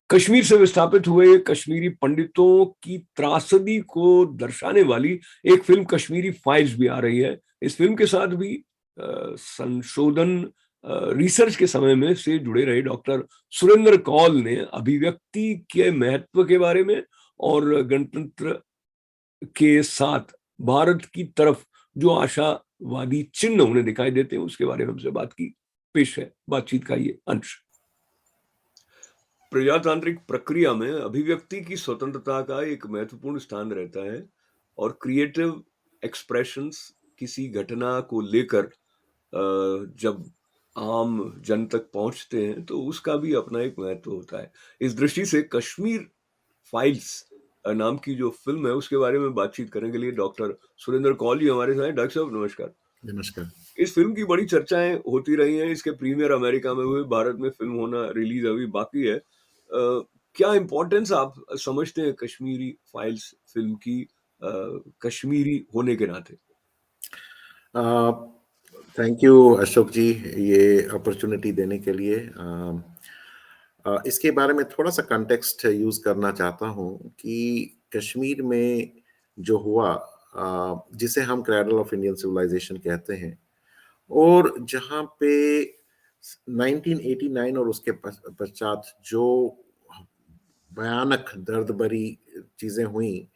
कश्मीर से विस्थापित हुए कश्मीरी पंडितों की त्रासदी को दर्शाने वाली एक फिल्म कश्मीरी फाइल्स भी आ रही है। इस फिल्म के साथ भी संशोधन रिसर्च के समय में से जुड़े रहे डॉक्टर सुरेंद्र कौल ने अभिव्यक्ति के महत्व के बारे में और गणतंत्र के साथ भारत की तरफ जो आशावादी चिन्ह उन्हें दिखाई देते हैं उसके बारे में हमसे बात की। पेश है बातचीत का ये अंश। प्रजातांत्रिक प्रक्रिया में अभिव्यक्ति की स्वतंत्रता का एक महत्वपूर्ण स्थान रहता है और क्रिएटिव एक्सप्रेशंस किसी घटना को लेकर जब आम जन तक पहुंचते हैं तो उसका भी अपना एक महत्व होता है। इस दृष्टि से कश्मीर फाइल्स नाम की जो फिल्म है उसके बारे में बातचीत करने के लिए डॉक्टर सुरेंद्र कौल जी हमारे साथ हैं। डॉक्टर साहब नमस्कार। नमस्कार। इस फिल्म की बड़ी चर्चाएं होती रही हैं, इसके प्रीमियर अमेरिका में हुए, भारत में फिल्म होना रिलीज अभी बाकी है। क्या इम्पोर्टेंस आप समझते हैं कश्मीरी फाइल्स फिल्म की कश्मीरी होने के नाते? थैंक यू अशोक जी, ये अपॉर्चुनिटी देने के लिए। इसके बारे में थोड़ा सा कंटेक्स्ट यूज करना चाहता हूँ कि कश्मीर में जो हुआ, जिसे हम क्रैडल ऑफ इंडियन सिविलाइजेशन कहते हैं, और जहाँ पे 1989 और उसके पश्चात जो भयानक दर्द भरी चीजें हुई,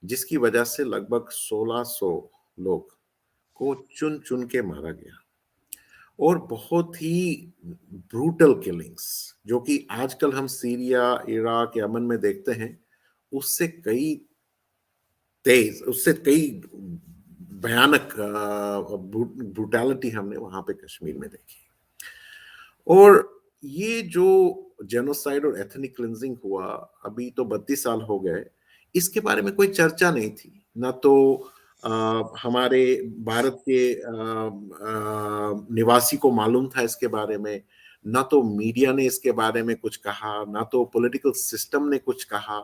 जिसकी वजह से लगभग 1600 लोग को चुन चुन के मारा गया, और बहुत ही ब्रूटल किलिंग्स जो कि आजकल हम सीरिया, इराक, यमन में देखते हैं, उससे कई तेज, उससे कई भयानक ब्रूटैलिटी हमने वहां पे कश्मीर में देखी। और ये जो जेनोसाइड और एथनिक क्लिंजिंग हुआ, अभी तो 32 साल हो गए, इसके बारे में कोई चर्चा नहीं थी। ना तो हमारे भारत के निवासी को मालूम था इसके बारे में, ना तो मीडिया ने इसके बारे में कुछ कहा, ना तो पॉलिटिकल सिस्टम ने कुछ कहा।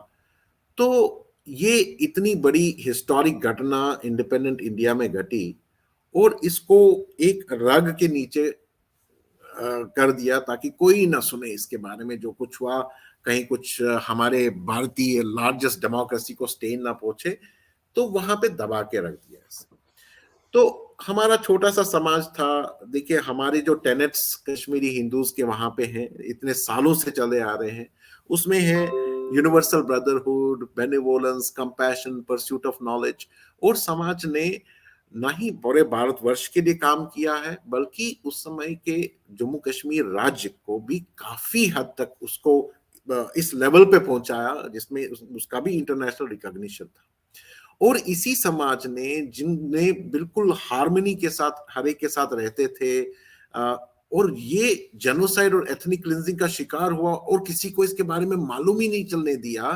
तो ये इतनी बड़ी हिस्टोरिक घटना इंडिपेंडेंट इंडिया में घटी, और इसको एक रग के नीचे कर दिया ताकि कोई ना सुने इसके बारे में जो कुछ हुआ, कहीं कुछ हमारे भारतीय लार्जेस्ट डेमोक्रेसी को स्टेन ना पहुंचे, तो वहां पे दबा के रख दिया इसे। तो हमारा छोटा सा समाज था। देखिए, हमारे जो टेनेट्स कश्मीरी हिंदूज के वहां पे हैं, इतने सालों से चले आ रहे हैं, उसमें है universal brotherhood, benevolence, compassion, pursuit of knowledge. और समाज ने ना ही पूरे भारतवर्ष के लिए काम किया है, बल्कि उस समय के जम्मू कश्मीर राज्य को भी काफी हद तक उसको इस लेवल पे पहुंचाया जिसमें उसका भी इंटरनेशनल रिकॉग्निशन था। और इसी समाज ने, जिनने बिल्कुल हार्मनी के साथ हर एक के साथ रहते थे, और ये जेनोसाइड और एथनिक क्लिंजिंग का शिकार हुआ और किसी को इसके बारे में मालूम ही नहीं चलने दिया,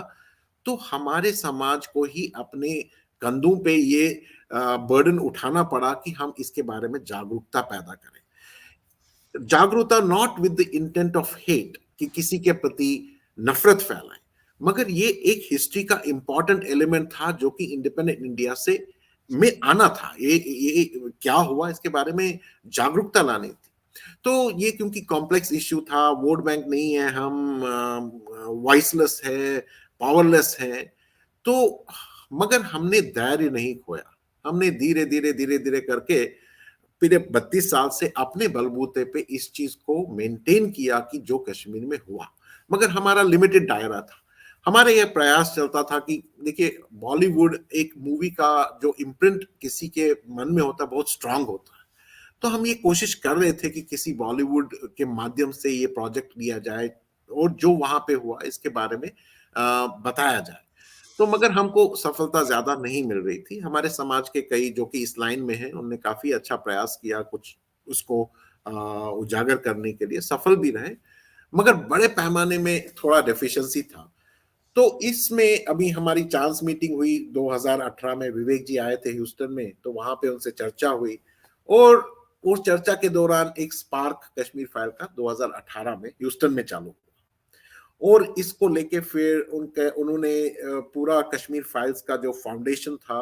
तो हमारे समाज को ही अपने कंधों पे ये बर्डन उठाना पड़ा कि हम इसके बारे में जागरूकता पैदा करें। जागरूकता not with the intent of hate, कि किसी के प्रति नफरत फैलाएं, मगर ये एक हिस्ट्री का इंपॉर्टेंट एलिमेंट था जो कि इंडिपेंडेंट इंडिया से में आना था। ये क्या हुआ इसके बारे में जागरूकता लानी थी। तो ये क्योंकि कॉम्प्लेक्स इश्यू था, वोट बैंक नहीं है, हम वॉइसलेस है, पावरलेस है, तो मगर हमने धैर्य नहीं खोया। हमने धीरे धीरे धीरे धीरे करके पिछले 32 साल से अपने बलबूते पे इस चीज को मेंटेन किया कि जो कश्मीर में हुआ, मगर हमारा लिमिटेड दायरा था। हमारे ये प्रयास चलता था कि देखिए, बॉलीवुड एक मूवी का जो इम्प्रिंट किसी के मन में होता है बहुत स्ट्रांग होता है। तो हम ये कोशिश कर रहे थे कि किसी बॉलीवुड के माध्यम से ये प्रोजेक्ट लिया जाए और जो वहां पे हुआ इसके बारे में बताया जाए। तो मगर हमको सफलता ज्यादा नहीं मिल रही थी। हमारे समाज के कई जो कि इस लाइन में हैं, उन्होंने काफी अच्छा प्रयास किया, कुछ उसको उजागर करने के लिए सफल भी रहे, मगर बड़े पैमाने में थोड़ा डेफिशिएंसी था। तो इसमें अभी हमारी चांस मीटिंग हुई 2018 में, विवेक जी आए थे ह्यूस्टन में, तो वहां पे उनसे चर्चा हुई, और उस चर्चा के दौरान एक स्पार्क कश्मीर फाइल का 2018 में ह्यूस्टन में चालू हुआ। और इसको लेके फिर उन्होंने पूरा कश्मीर फाइल्स का जो फाउंडेशन था,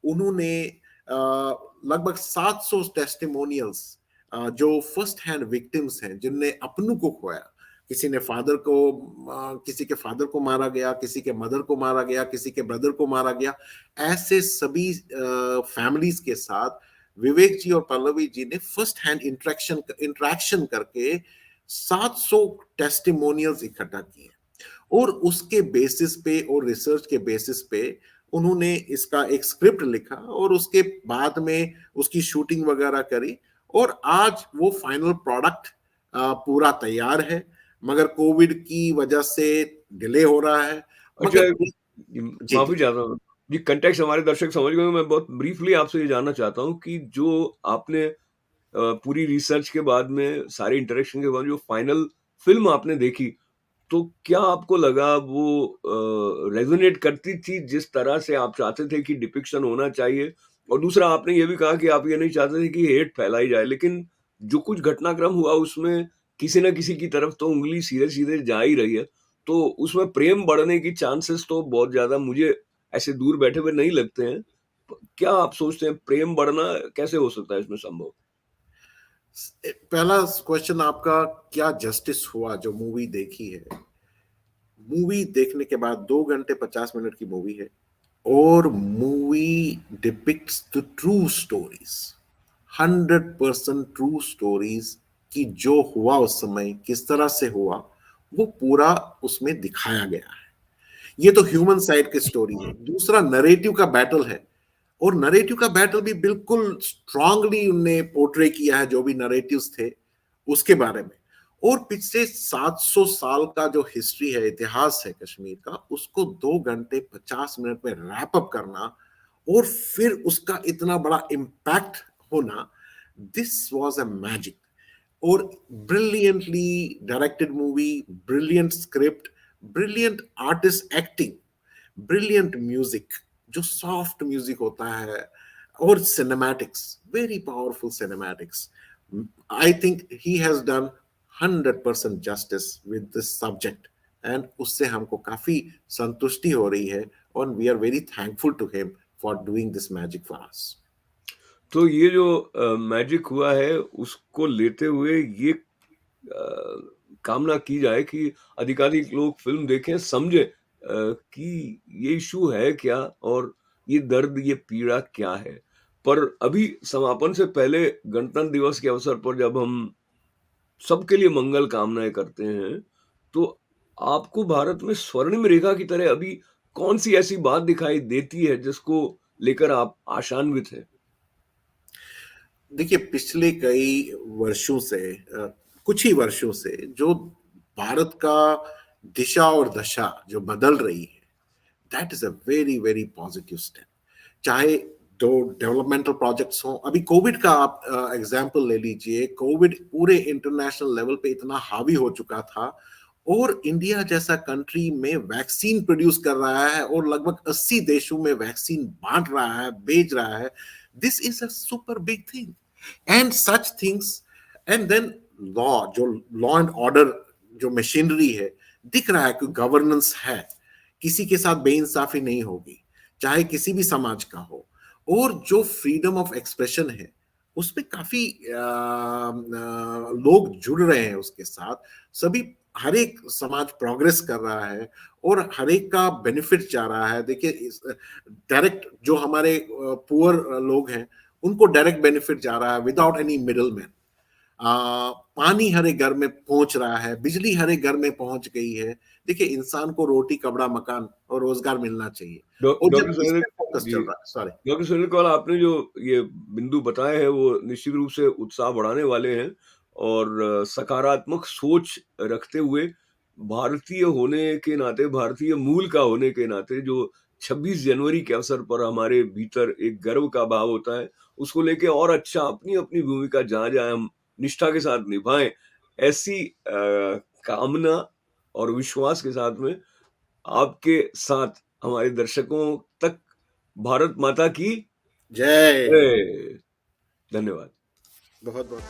उन्होंने लगभग 700 टेस्टिमोनियल्स, जो फर्स्ट हैंड विक्टिम्स हैं, जिनने अपनों को खोया, किसी ने किसी के फादर को मारा गया, किसी के मदर को मारा गया, किसी के ब्रदर को मारा गया। ऐसे सभी फैमिलीज के साथ विवेक जी और पल्लवी जी ने फर्स्ट हैंड इंटरेक्शन करके 700 टेस्टिमोनियल्स इकट्ठा किए, और उसके बेसिस पे और रिसर्च के बेसिस पे उन्होंने इसका एक स्क्रिप्ट लिखा, और उसके बाद में उसकी शूटिंग वगैरह करी, और आज वो फाइनल प्रोडक्ट पूरा तैयार है, मगर कोविड की वजह से डिले हो रहा है। अच्छा, मगर जी माफ़ी जी चाहता हूँ। जी, कॉन्टेक्स्ट हमारे दर्शक समझ गए होंगे। मैं बहुत ब्रीफली आपसे ये जानना चाहता हूँ कि जो आपने पूरी रिसर्च के बाद में, सारे इंटरेक्शन के बाद जो फाइनल फ़िल्म आपने देखी, तो क्या आपको लगा वो रेज़ोनेट करती थी जिस तरह से आप चाहते थे कि डिपिक्शन होना चाहिए? और दूसरा, आपने ये भी कहा कि आप ये नहीं चाहते थे कि हेट फैलाई जाए, लेकिन जो कुछ घटनाक्रम हुआ उसमें किसी न किसी की तरफ तो उँगली सीधे-सीधे जा ही रही है। तो उसमें प्रेम बढ़ने की चांसेस तो बहुत ज़्यादा मुझे ऐसे दूर बैठे हुए नहीं लगते हैं। क्या आप सोचते हैं प्रेम बढ़ना कैसे हो सकता है इसमें संभव? पहला क्वेश्चन आपका, क्या जस्टिस हुआ जो मूवी देखी है? मूवी देखने के बाद 2 घंटे 50 मिनट की मूवी है, और movie depicts the true stories, 100% true stories, कि जो हुआ उस समय किस तरह से हुआ, वो पूरा उसमें दिखाया गया है। ये तो ह्यूमन साइड की स्टोरी है। दूसरा नरेटिव का बैटल है, और नरेटिव का बैटल भी बिल्कुल स्ट्रांगली उनने पोर्ट्रे किया है, जो भी नरेटिव्स थे उसके बारे में। और पिछले 700 साल का जो हिस्ट्री है, इतिहास है कश्मीर का, उसको 2 घंटे 50 मिनट में रैप अप करना, और फिर उसका इतना बड़ा इम्पैक्ट होना, दिस वॉज अ मैजिक। और brilliantly directed movie, brilliant script, brilliant artist acting, brilliant music, जो सॉफ्ट म्यूजिक होता है, और cinematics, very powerful cinematics. I think he has done 100% justice with this subject, and उससे हमको काफी संतुष्टि हो रही है, और we are very thankful to him for doing this magic for us. तो ये जो मैजिक हुआ है उसको लेते हुए ये कामना की जाए कि अधिकाधिक लोग फ़िल्म देखें, समझें कि ये इश्यू है क्या और ये दर्द, ये पीड़ा क्या है। पर अभी समापन से पहले गणतंत्र दिवस के अवसर पर जब हम सबके लिए मंगल कामनाएँ करते हैं, तो आपको भारत में स्वर्णिम रेखा की तरह अभी कौन-सी ऐसी बात दिखाई देती है जिसको लेकर आप आशान्वित हैं? देखिए, पिछले कई वर्षों से, कुछ ही वर्षों से जो भारत का दिशा और दशा जो बदल रही है, that is a very very positive step. चाहे दो डेवलपमेंटल प्रोजेक्ट्स हों, अभी कोविड का आप एग्जांपल ले लीजिए। कोविड पूरे इंटरनेशनल लेवल पे इतना हावी हो चुका था, और इंडिया जैसा कंट्री में वैक्सीन प्रोड्यूस कर रहा है, और लगभग 80 देशों में वैक्सीन बांट रहा है, बेच रहा है। This is a super big thing, and such things. And then जो लॉ एंड ऑर्डर जो मशीनरी है, दिख रहा है कि गवर्नेंस है, किसी के साथ बेइंसाफी नहीं होगी, चाहे किसी भी समाज का हो। और जो फ्रीडम ऑफ एक्सप्रेशन है, उसमें काफी लोग जुड़ रहे हैं उसके साथ। सभी, हर एक समाज प्रोग्रेस कर रहा है, और हर एक का बेनिफिट जा रहा है। देखिए, डायरेक्ट जो हमारे पुअर लोग हैं, उनको डायरेक्ट बेनिफिट जा रहा है विदाउट एनी मिडल मैन। पानी हर एक घर में पहुंच रहा है, बिजली हर एक घर में पहुंच गई है। देखिए, इंसान को रोटी, कपड़ा, मकान और रोजगार मिलना चाहिए, और डॉक्टर जब इस सुनील पे फोकस जी, चल रहा है, सॉरी। डॉक्टर सुनील कौल, आपने जो ये बिंदु बताए हैं वो निश्चित रूप से उत्साह बढ़ाने वाले हैं और सकारात्मक सोच रखते हुए भारतीय होने के नाते, भारतीय मूल का होने के नाते जो 26 जनवरी के अवसर पर हमारे भीतर एक गर्व का भाव होता है, उसको लेके और अच्छा अपनी-अपनी भूमिका जहाँ-जहाँ हम निष्ठा के साथ निभाएँ, ऐसी कामना और विश्वास के साथ में आपके साथ हमारे दर्शकों तक भारत माता की जय। जय। धन्यवाद। बहुत बहुत